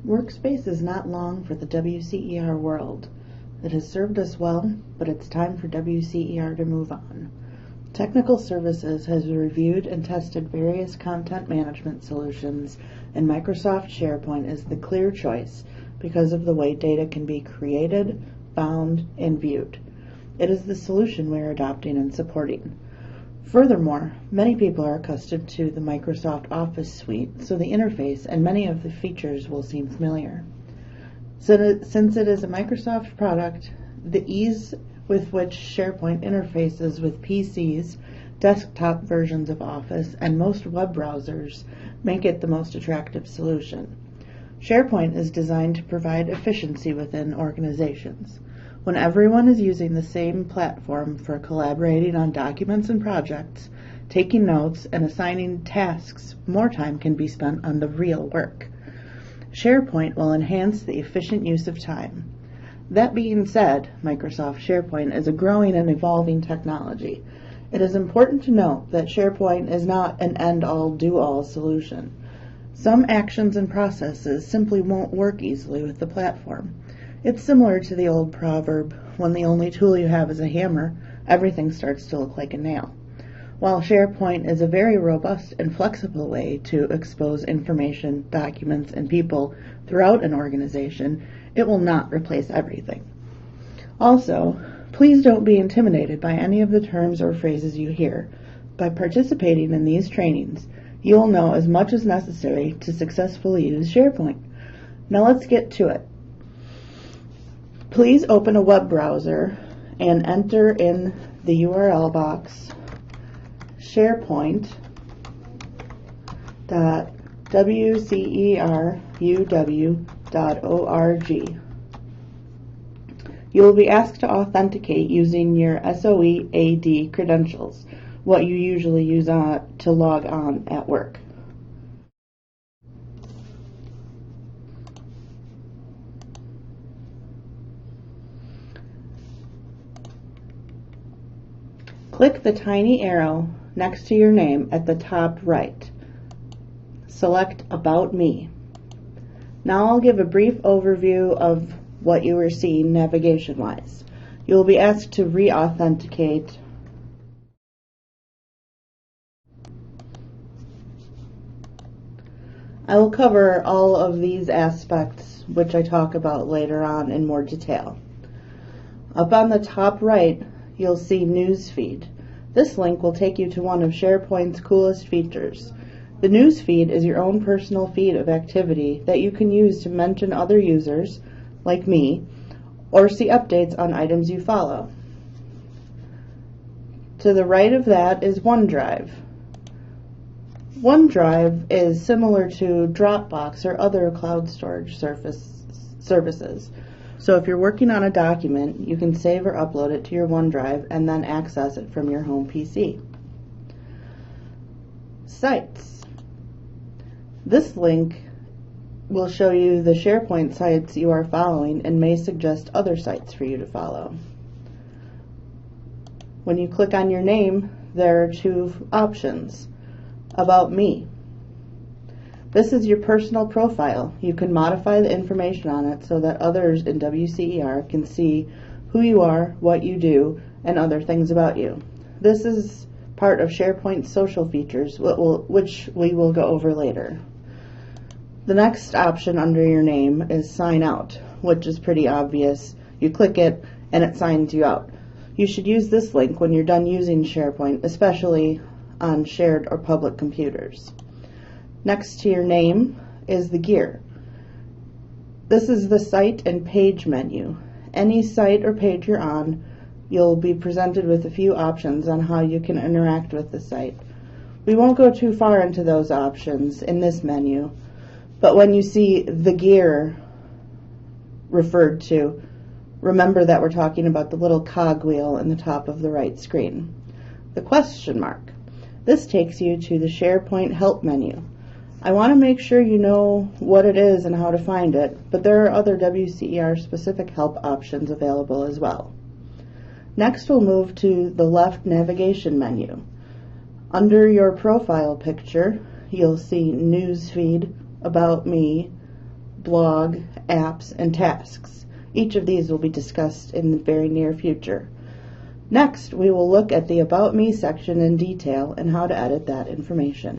Workspace is not long for the WCER world. It has served us well, but it's time for WCER to move on. Technical Services has reviewed and tested various content management solutions, and Microsoft SharePoint is the clear choice because of the way data can be created, bound, and viewed. It is the solution we are adopting and supporting. Furthermore, many people are accustomed to the Microsoft Office suite, so the interface and many of the features will seem familiar. Since it is a Microsoft product, the ease with which SharePoint interfaces with PCs, desktop versions of Office, and most web browsers make it the most attractive solution. SharePoint is designed to provide efficiency within organizations. When everyone is using the same platform for collaborating on documents and projects, taking notes, and assigning tasks, more time can be spent on the real work. SharePoint will enhance the efficient use of time. That being said, Microsoft SharePoint is a growing and evolving technology. It is important to note that SharePoint is not an end-all, do-all solution. Some actions and processes simply won't work easily with the platform. It's similar to the old proverb, when the only tool you have is a hammer, everything starts to look like a nail. While SharePoint is a very robust and flexible way to expose information, documents, and people throughout an organization, it will not replace everything. Also, please don't be intimidated by any of the terms or phrases you hear. By participating in these trainings, you will know as much as necessary to successfully use SharePoint. Now let's get to it. Please open a web browser and enter in the URL box sharepoint.wceruw.org. You will be asked to authenticate using your SOE-AD credentials, what you usually use to log on at work. Click the tiny arrow next to your name at the top right. Select About Me. Now I'll give a brief overview of what you are seeing navigation-wise. You will be asked to re-authenticate. I will cover all of these aspects, which I talk about later on in more detail. Up on the top right, you'll see Newsfeed. This link will take you to one of SharePoint's coolest features. The Newsfeed is your own personal feed of activity that you can use to mention other users, like me, or see updates on items you follow. To the right of that is OneDrive. OneDrive is similar to Dropbox or other cloud storage services. So if you're working on a document, you can save or upload it to your OneDrive and then access it from your home PC. Sites. This link will show you the SharePoint sites you are following and may suggest other sites for you to follow. When you click on your name, there are two options. About Me. This is your personal profile. You can modify the information on it so that others in WCER can see who you are, what you do, and other things about you. This is part of SharePoint's social features, which we will go over later. The next option under your name is Sign Out, which is pretty obvious. You click it and it signs you out. You should use this link when you're done using SharePoint, especially on shared or public computers. Next to your name is the gear. This is the site and page menu. Any site or page you're on, you'll be presented with a few options on how you can interact with the site. We won't go too far into those options in this menu, but when you see the gear referred to, remember that we're talking about the little cogwheel in the top of the right screen. The question mark. This takes you to the SharePoint Help menu. I want to make sure you know what it is and how to find it, but there are other WCER specific help options available as well. Next, we'll move to the left navigation menu. Under your profile picture, you'll see Newsfeed, About Me, blog, apps, and tasks. Each of these will be discussed in the very near future. Next, we will look at the About Me section in detail and how to edit that information.